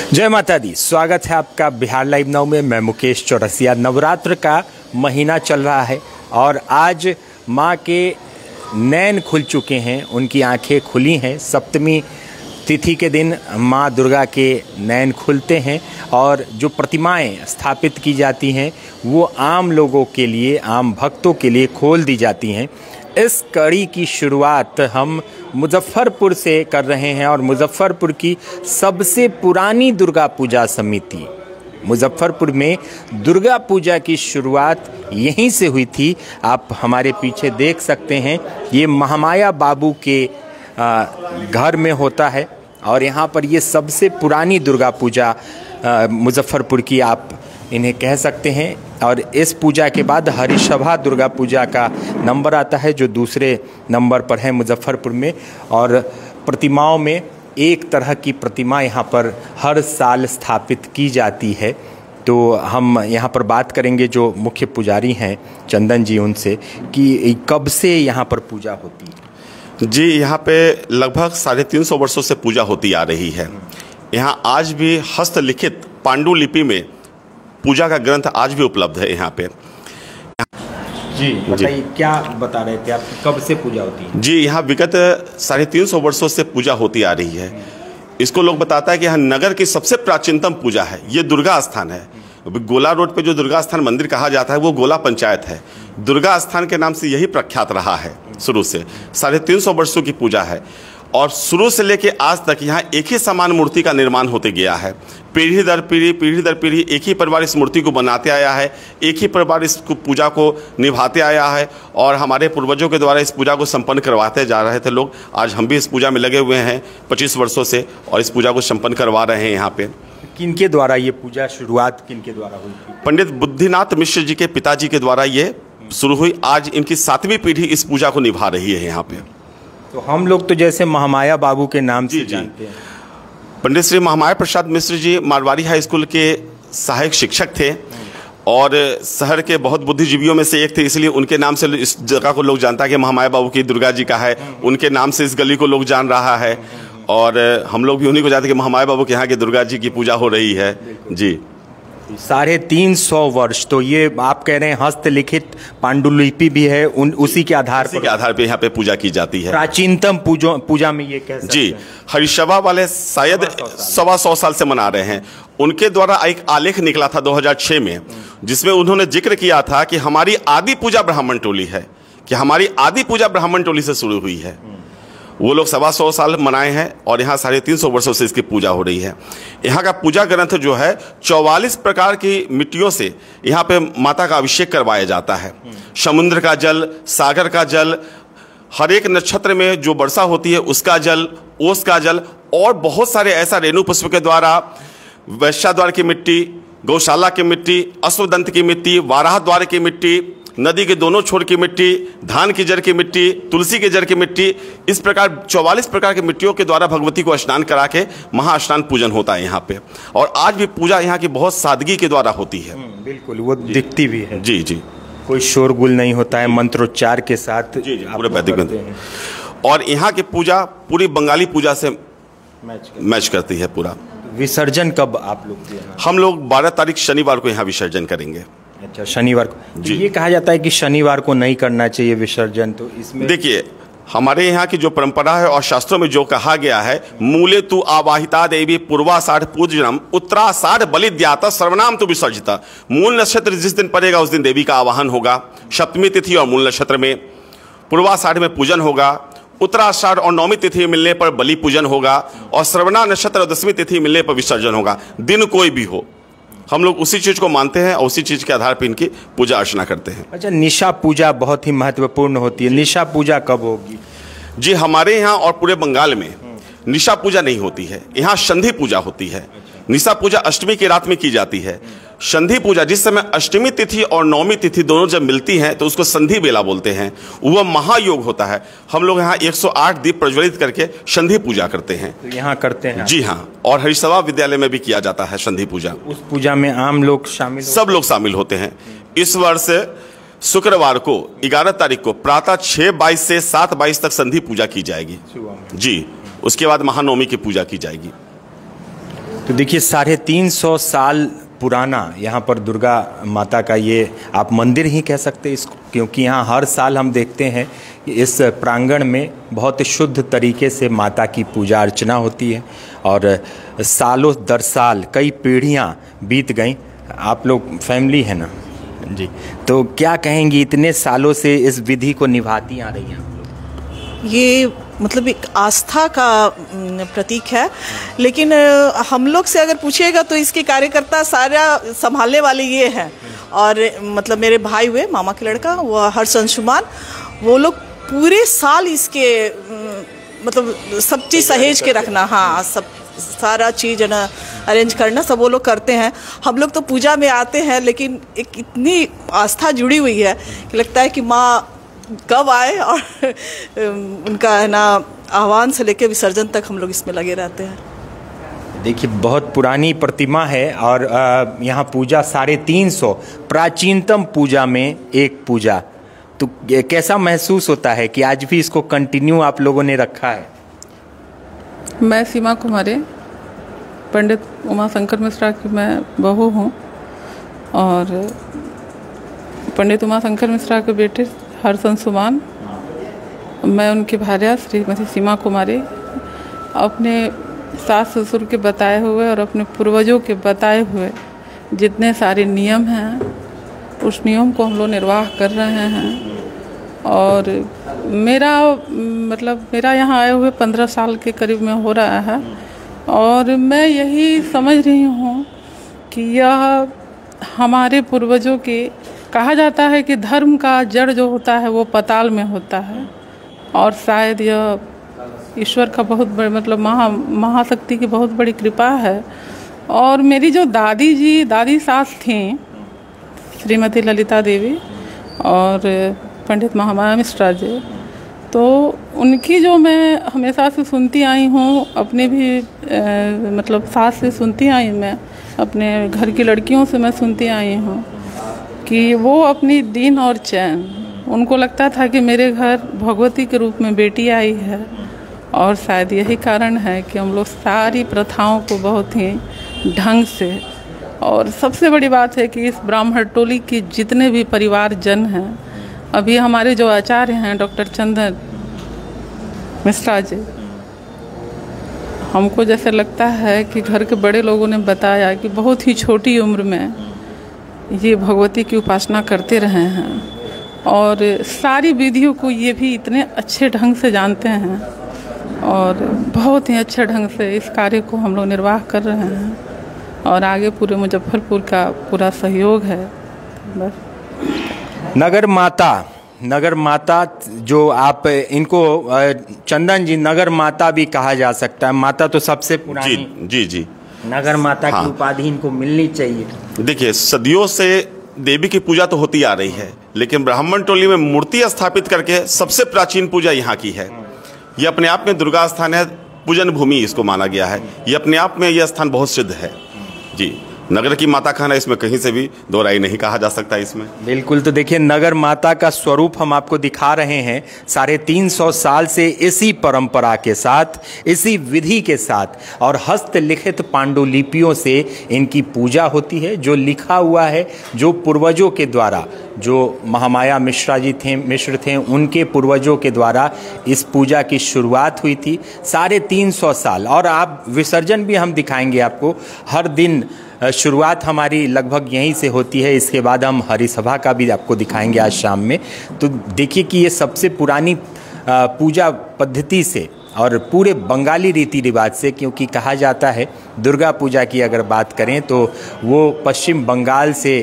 जय माता दी। स्वागत है आपका बिहार लाइव नाउ में। मैं मुकेश चौरसिया। नवरात्र का महीना चल रहा है और आज माँ के नैन खुल चुके हैं, उनकी आंखें खुली हैं। सप्तमी तिथि के दिन माँ दुर्गा के नैन खुलते हैं और जो प्रतिमाएं स्थापित की जाती हैं वो आम लोगों के लिए, आम भक्तों के लिए खोल दी जाती हैं। इस कड़ी की शुरुआत हम मुजफ्फरपुर से कर रहे हैं और मुजफ्फरपुर की सबसे पुरानी दुर्गा पूजा समिति मुजफ्फरपुर में दुर्गा पूजा की शुरुआत यहीं से हुई थी। आप हमारे पीछे देख सकते हैं, ये महामाया बाबू के घर में होता है और यहाँ पर ये सबसे पुरानी दुर्गा पूजा मुजफ्फरपुर की आप इन्हें कह सकते हैं। और इस पूजा के बाद हरिसभा दुर्गा पूजा का नंबर आता है जो दूसरे नंबर पर है मुजफ्फरपुर में। और प्रतिमाओं में एक तरह की प्रतिमा यहाँ पर हर साल स्थापित की जाती है। तो हम यहाँ पर बात करेंगे जो मुख्य पुजारी हैं चंदन जी, उनसे कि कब से यहाँ पर पूजा होती है। जी, यहाँ पे लगभग 350 वर्षों से पूजा होती आ रही है। यहाँ आज भी हस्तलिखित पांडुलिपि में पूजा का ग्रंथ आज भी उपलब्ध है यहाँ पे। जी बताइए, क्या बता रहे थे आप, कब से पूजा होती है। जी, यहाँ विगत 350 वर्षों से पूजा होती आ रही है। इसको लोग बताता है कि यहाँ नगर की सबसे प्राचीनतम पूजा है, ये दुर्गा स्थान है। गोला रोड पे जो दुर्गा स्थान मंदिर कहा जाता है वो गोला पंचायत है। दुर्गा स्थान के नाम से यही प्रख्यात रहा है शुरू से। 350 वर्षों की पूजा है और शुरू से लेके आज तक यहाँ एक ही समान मूर्ति का निर्माण होते गया है। पीढ़ी दर पीढ़ी एक ही परिवार इस मूर्ति को बनाते आया है, एक ही परिवार इस पूजा को निभाते आया है और हमारे पूर्वजों के द्वारा इस पूजा को संपन्न करवाते जा रहे थे लोग। आज हम भी इस पूजा में लगे हुए हैं 25 वर्षों से और इस पूजा को संपन्न करवा रहे हैं यहाँ पे। किनके द्वारा ये पूजा शुरुआत किनके द्वारा हुई थी। पंडित बुद्धिनाथ मिश्र जी के पिताजी के द्वारा ये शुरू हुई। आज इनकी 7वीं पीढ़ी इस पूजा को निभा रही है यहाँ पे। तो हम लोग तो जैसे महामाया बाबू के नाम से जानते हैं। पंडित श्री महामाया प्रसाद मिश्र जी मारवाड़ी हाई स्कूल के सहायक शिक्षक थे और शहर के बहुत बुद्धिजीवियों में से एक थे, इसलिए उनके नाम से इस जगह को लोग जानता है कि महामाया बाबू की दुर्गा जी का है। उनके नाम से इस गली को लोग जान रहा है और हम लोग भी उन्हीं को जानते हैं कि महामाया बाबू के यहाँ की दुर्गा जी की पूजा हो रही है। जी, 350 वर्ष। तो ये आप कह रहे हैं हस्तलिखित पांडुलिपि भी है, उसी के आधार पे यहाँ पे पूजा की जाती है। प्राचीनतम पूजा में ये कह सकते जी, हैं। हरिसभा वाले शायद 125 साल से मना रहे हैं। उनके द्वारा एक आलेख निकला था 2006 में, जिसमें उन्होंने जिक्र किया था कि हमारी आदि पूजा ब्राह्मण टोली है, कि हमारी आदि पूजा ब्राह्मण टोली से शुरू हुई है। वो लोग 125 साल मनाए हैं और यहाँ 350 वर्षों से इसकी पूजा हो रही है। यहाँ का पूजा ग्रंथ जो है 44 प्रकार की मिट्टियों से यहाँ पे माता का अभिषेक करवाया जाता है। समुद्र का जल, सागर का जल, हर एक नक्षत्र में जो वर्षा होती है उसका जल, ओस का जल और बहुत सारे ऐसा रेणु पुष्प के द्वारा, वैश्या द्वार की मिट्टी, गौशाला की मिट्टी, अश्वदंत की मिट्टी, वाराह द्वार की मिट्टी, नदी के दोनों छोर की मिट्टी, धान की जड़ की मिट्टी, तुलसी के जड़ की मिट्टी, इस प्रकार 44 प्रकार की मिट्टियों के द्वारा भगवती को स्नान करा के महास्नान पूजन होता है यहाँ पे। और आज भी पूजा यहाँ की बहुत सादगी के द्वारा होती है। बिल्कुल, वो दिखती भी है। जी जी, कोई शोरगुल नहीं होता है, मंत्रोच्चार के साथ। जी जी, पूरे वैदिक। और यहाँ की पूजा पूरी बंगाली पूजा से मैच करती है पूरा। विसर्जन कब आप लोग? हम लोग 12 तारीख शनिवार को यहाँ विसर्जन करेंगे। अच्छा, शनिवार को। जी, ये कहा जाता है कि शनिवार को नहीं करना चाहिए विसर्जन, तो इसमें देखिए हमारे यहाँ की जो परंपरा है और शास्त्रों में जो कहा गया है, मूले तु आवाहिता देवी पूर्वाषाढ़ पूजनम उत्तराषाढ़ बलिद्याता सर्वनाम तु विसर्जिता। मूल नक्षत्र जिस दिन पड़ेगा उस दिन देवी का आवाहन होगा। सप्तमी तिथि और मूल नक्षत्र में पूर्वाषाढ़ में पूजन होगा, उत्तराषाढ़ और नौमी तिथि मिलने पर बलि पूजन होगा और श्रवणा नक्षत्र और 10वीं तिथि मिलने पर विसर्जन होगा। दिन कोई भी हो, हम लोग उसी चीज को मानते हैं और उसी चीज के आधार पर इनकी पूजा अर्चना करते हैं। अच्छा, निशा पूजा बहुत ही महत्वपूर्ण होती है। निशा पूजा कब होगी? जी, हमारे यहाँ और पूरे बंगाल में निशा पूजा नहीं होती है, यहाँ संधि पूजा होती है। निशा पूजा अष्टमी की रात में की जाती है। संधि पूजा जिस समय अष्टमी तिथि और नौमी तिथि दोनों जब मिलती हैं तो उसको संधि बेला बोलते हैं। वह महायोग होता है। हम लोग यहाँ 108 दीप प्रज्वलित करके संधि पूजा करते हैं। तो यहाँ करते हैं? जी हाँ, और हरिसभा विद्यालय में भी किया जाता है संधि पूजा। उस पूजा में आम लोग शामिल, सब लोग शामिल होते हैं। इस वर्ष शुक्रवार को 11 तारीख को प्रातः 6:22 से 7:22 तक संधि पूजा की जाएगी। जी, उसके बाद महानवमी की पूजा की जाएगी। तो देखिए 350 साल पुराना यहाँ पर दुर्गा माता का ये आप मंदिर ही कह सकते हैं इसको, क्योंकि यहाँ हर साल हम देखते हैं कि इस प्रांगण में बहुत शुद्ध तरीके से माता की पूजा अर्चना होती है और सालों दर साल कई पीढ़ियाँ बीत गई। आप लोग फैमिली है ना जी, तो क्या कहेंगी इतने सालों से इस विधि को निभाती आ रही हैं? ये मतलब एक आस्था का प्रतीक है, लेकिन हम लोग से अगर पूछिएगा तो इसके कार्यकर्ता सारा संभालने वाले ये हैं। और मतलब मेरे भाई हुए मामा के लड़का वो हर्ष अंशुमान, वो लोग पूरे साल इसके मतलब सब चीज़ सहेज के रखना, हाँ सब सारा चीज़ है ना अरेंज करना सब वो लोग करते हैं। हम लोग तो पूजा में आते हैं, लेकिन एक इतनी आस्था जुड़ी हुई है कि लगता है कि माँ कब आए, और उनका है ना आह्वान से लेकर विसर्जन तक हम लोग इसमें लगे रहते हैं। देखिए बहुत पुरानी प्रतिमा है और यहाँ पूजा 350 प्राचीनतम पूजा में एक पूजा, तो कैसा महसूस होता है कि आज भी इसको कंटिन्यू आप लोगों ने रखा है? मैं सीमा कुमारी, पंडित उमा शंकर मिश्रा की मैं बहू हूँ और पंडित उमा शंकर मिश्रा के बेटे हर्ष अंशुमान, मैं उनकी भार्या श्रीमती सीमा कुमारी अपने सास ससुर के बताए हुए और अपने पूर्वजों के बताए हुए जितने सारे नियम हैं उस नियम को हम लोग निर्वाह कर रहे हैं। और मेरा यहाँ आए हुए 15 साल के करीब में हो रहा है और मैं यही समझ रही हूँ कि यह हमारे पूर्वजों के, कहा जाता है कि धर्म का जड़ जो होता है वो पाताल में होता है और शायद यह ईश्वर का बहुत बड़ा मतलब महाशक्ति की बहुत बड़ी कृपा है। और मेरी जो दादी सास थी श्रीमती ललिता देवी और पंडित महामाया मिश्रा जी, तो उनकी जो मैं हमेशा से सुनती आई हूँ, अपने भी मतलब सास से सुनती आई, मैं अपने घर की लड़कियों से मैं सुनती आई हूँ कि वो अपनी दिन और चैन, उनको लगता था कि मेरे घर भगवती के रूप में बेटी आई है। और शायद यही कारण है कि हम लोग सारी प्रथाओं को बहुत ही ढंग से, और सबसे बड़ी बात है कि इस ब्राह्मण टोली के जितने भी परिवारजन हैं, अभी हमारे जो आचार्य हैं डॉक्टर चंदन मिश्रा जी, हमको जैसे लगता है कि घर के बड़े लोगों ने बताया कि बहुत ही छोटी उम्र में ये भगवती की उपासना करते रहे हैं और सारी विधियों को ये भी इतने अच्छे ढंग से जानते हैं और बहुत ही अच्छे ढंग से इस कार्य को हम लोग निर्वाह कर रहे हैं और आगे पूरे मुजफ्फरपुर का पूरा सहयोग है। बस नगर माता जो आप इनको चंदन जी नगर माता भी कहा जा सकता है, माता तो सबसे पुरानी जी नगर माता की उपाधि इनको मिलनी चाहिए। देखिए सदियों से देवी की पूजा तो होती आ रही है, लेकिन ब्राह्मण टोली में मूर्ति स्थापित करके सबसे प्राचीन पूजा यहाँ की है। ये अपने आप में दुर्गा स्थान है, पूजन भूमि इसको माना गया है। ये अपने आप में यह स्थान बहुत सिद्ध है जी। नगर की माता कहना इसमें कहीं से भी दो राय नहीं कहा जा सकता इसमें। बिल्कुल, तो देखिए नगर माता का स्वरूप हम आपको दिखा रहे हैं 350 साल से इसी परंपरा के साथ, इसी विधि के साथ और हस्तलिखित पांडुलिपियों से इनकी पूजा होती है। जो लिखा हुआ है, जो पूर्वजों के द्वारा, जो महामाया मिश्र थे उनके पूर्वजों के द्वारा इस पूजा की शुरुआत हुई थी 350 साल। और आप विसर्जन भी हम दिखाएंगे आपको, हर दिन शुरुआत हमारी लगभग यहीं से होती है। इसके बाद हम हरिसभा का भी आपको दिखाएंगे आज शाम में। तो देखिए कि ये सबसे पुरानी पूजा पद्धति से और पूरे बंगाली रीति रिवाज से, क्योंकि कहा जाता है दुर्गा पूजा की अगर बात करें तो वो पश्चिम बंगाल से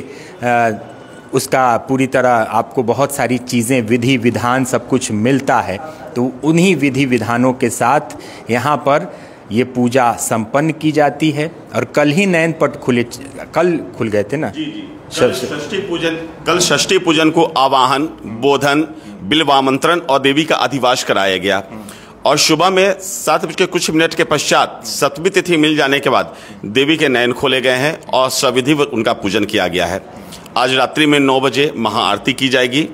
उसका पूरी तरह आपको बहुत सारी चीज़ें, विधि विधान सब कुछ मिलता है। तो उन्हीं विधि विधानों के साथ यहाँ पर ये पूजा संपन्न की जाती है। और कल ही नयन पट कल खुल गए थे ना जी। कल षष्ठी पूजन को आवाहन, बोधन, बिल्वामंत्रण और देवी का अधिवास कराया गया और सुबह में 7 बज के कुछ मिनट के पश्चात 7वीं तिथि मिल जाने के बाद देवी के नयन खोले गए हैं और सविधि उनका पूजन किया गया है। आज रात्रि में 9 बजे महाआरती की जाएगी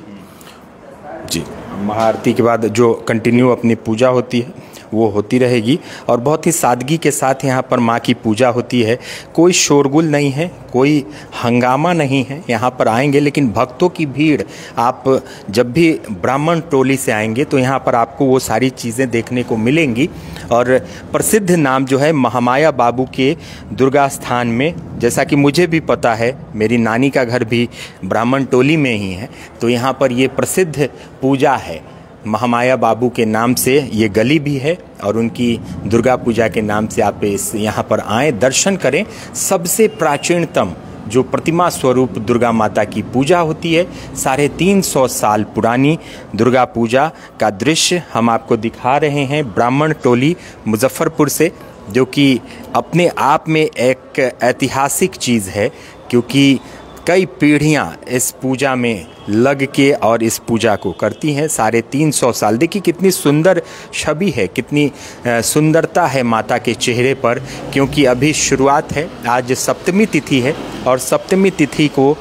जी। महाआरती के बाद जो कंटिन्यू अपनी पूजा होती है वो होती रहेगी। और बहुत ही सादगी के साथ यहाँ पर माँ की पूजा होती है। कोई शोरगुल नहीं है, कोई हंगामा नहीं है। यहाँ पर आएंगे, लेकिन भक्तों की भीड़, आप जब भी ब्राह्मण टोली से आएंगे तो यहाँ पर आपको वो सारी चीज़ें देखने को मिलेंगी। और प्रसिद्ध नाम जो है महामाया बाबू के दुर्गा स्थान में, जैसा कि मुझे भी पता है, मेरी नानी का घर भी ब्राह्मण टोली में ही है, तो यहाँ पर ये प्रसिद्ध पूजा है। महामाया बाबू के नाम से ये गली भी है और उनकी दुर्गा पूजा के नाम से आप इस यहाँ पर आएँ, दर्शन करें। सबसे प्राचीनतम जो प्रतिमा स्वरूप दुर्गा माता की पूजा होती है, 350 साल पुरानी दुर्गा पूजा का दृश्य हम आपको दिखा रहे हैं ब्राह्मण टोली मुजफ्फरपुर से, जो कि अपने आप में एक ऐतिहासिक चीज़ है, क्योंकि कई पीढ़ियां इस पूजा में लग के और इस पूजा को करती हैं। 350 साल। देखिए कितनी सुंदर छवि है, कितनी सुंदरता है माता के चेहरे पर, क्योंकि अभी शुरुआत है। आज सप्तमी तिथि है और सप्तमी तिथि को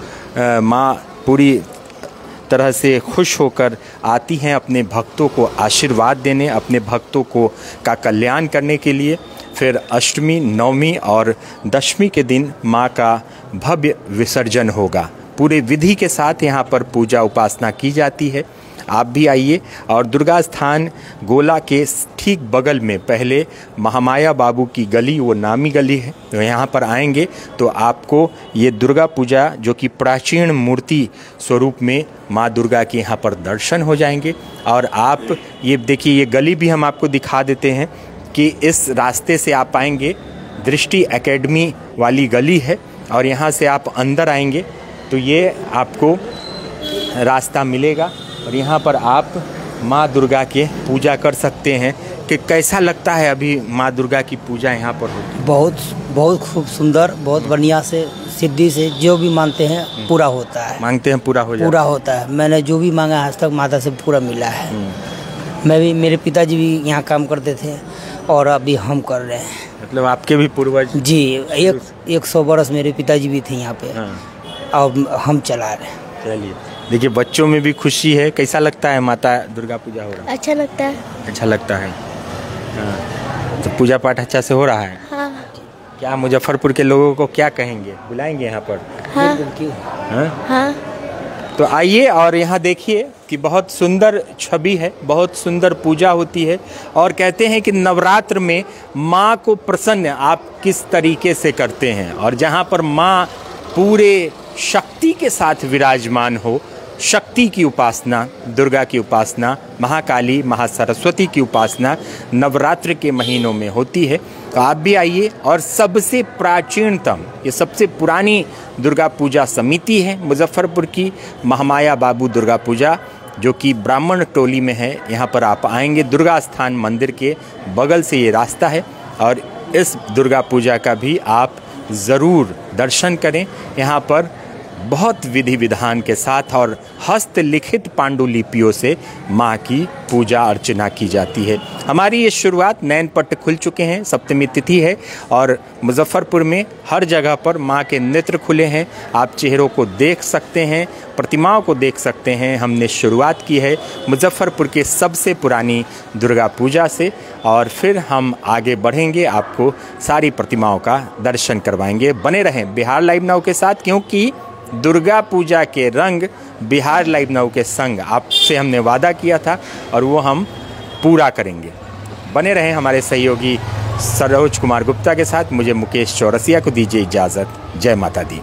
माँ पूरी तरह से खुश होकर आती हैं अपने भक्तों को आशीर्वाद देने, अपने भक्तों का कल्याण करने के लिए। फिर अष्टमी, नवमी और दशमी के दिन माँ का भव्य विसर्जन होगा। पूरे विधि के साथ यहाँ पर पूजा उपासना की जाती है। आप भी आइए। और दुर्गा स्थान गोला के ठीक बगल में पहले महामाया बाबू की गली, वो नामी गली है, तो यहाँ पर आएंगे तो आपको ये दुर्गा पूजा, जो कि प्राचीन मूर्ति स्वरूप में माँ दुर्गा के यहाँ पर दर्शन हो जाएंगे। और आप ये देखिए, ये गली भी हम आपको दिखा देते हैं कि इस रास्ते से आप आएंगे, दृष्टि एकेडमी वाली गली है, और यहाँ से आप अंदर आएंगे तो ये आपको रास्ता मिलेगा और यहाँ पर आप माँ दुर्गा के पूजा कर सकते हैं। कि कैसा लगता है अभी माँ दुर्गा की पूजा यहाँ पर होती है? बहुत खूब सुंदर, बहुत बढ़िया से, सिद्धि से जो भी मानते हैं पूरा होता है। मांगते हैं पूरा होता है। मैंने जो भी मांगा आज तक माता से पूरा मिला है। मैं भी, मेरे पिताजी भी यहाँ काम करते थे और अभी हम कर रहे हैं। मतलब आपके भी पूर्वज? जी, 100 बरस मेरे पिताजी भी थे यहाँ पे। और हम चला रहे हैं। चलिए, देखिए बच्चों में भी खुशी है। कैसा लगता है माता दुर्गा पूजा हो रहा है? अच्छा लगता है। अच्छा लगता है। हाँ। तो पूजा पाठ अच्छा से हो रहा है? हाँ। क्या मुजफ्फरपुर के लोगों को क्या कहेंगे, बुलाएंगे यहाँ पर? हाँ। हाँ। तो आइए और यहाँ देखिए कि बहुत सुंदर छवि है, बहुत सुंदर पूजा होती है। और कहते हैं कि नवरात्र में माँ को प्रसन्न आप किस तरीके से करते हैं, और जहाँ पर माँ पूरे शक्ति के साथ विराजमान हो, शक्ति की उपासना, दुर्गा की उपासना, महाकाली, महासरस्वती की उपासना नवरात्र के महीनों में होती है। तो आप भी आइए। और सबसे प्राचीनतम, ये सबसे पुरानी दुर्गा पूजा समिति है मुजफ्फरपुर की, महामाया बाबू दुर्गा पूजा, जो कि ब्राह्मण टोली में है। यहाँ पर आप आएंगे, दुर्गा स्थान मंदिर के बगल से ये रास्ता है, और इस दुर्गा पूजा का भी आप ज़रूर दर्शन करें। यहाँ पर बहुत विधि विधान के साथ और हस्तलिखित पांडुलिपियों से माँ की पूजा अर्चना की जाती है। हमारी ये शुरुआत, नैन पट खुल चुके हैं, सप्तमी तिथि है और मुजफ्फरपुर में हर जगह पर माँ के नेत्र खुले हैं। आप चेहरों को देख सकते हैं, प्रतिमाओं को देख सकते हैं। हमने शुरुआत की है मुजफ्फरपुर के सबसे पुरानी दुर्गा पूजा से, और फिर हम आगे बढ़ेंगे, आपको सारी प्रतिमाओं का दर्शन करवाएंगे। बने रहें बिहार लाइव नाउ के साथ, क्योंकि दुर्गा पूजा के रंग बिहार लाइव नाउ के संग आपसे हमने वादा किया था और वो हम पूरा करेंगे। बने रहें हमारे सहयोगी सरोज कुमार गुप्ता के साथ। मुझे मुकेश चौरसिया को दीजिए इजाज़त। जय माता दी।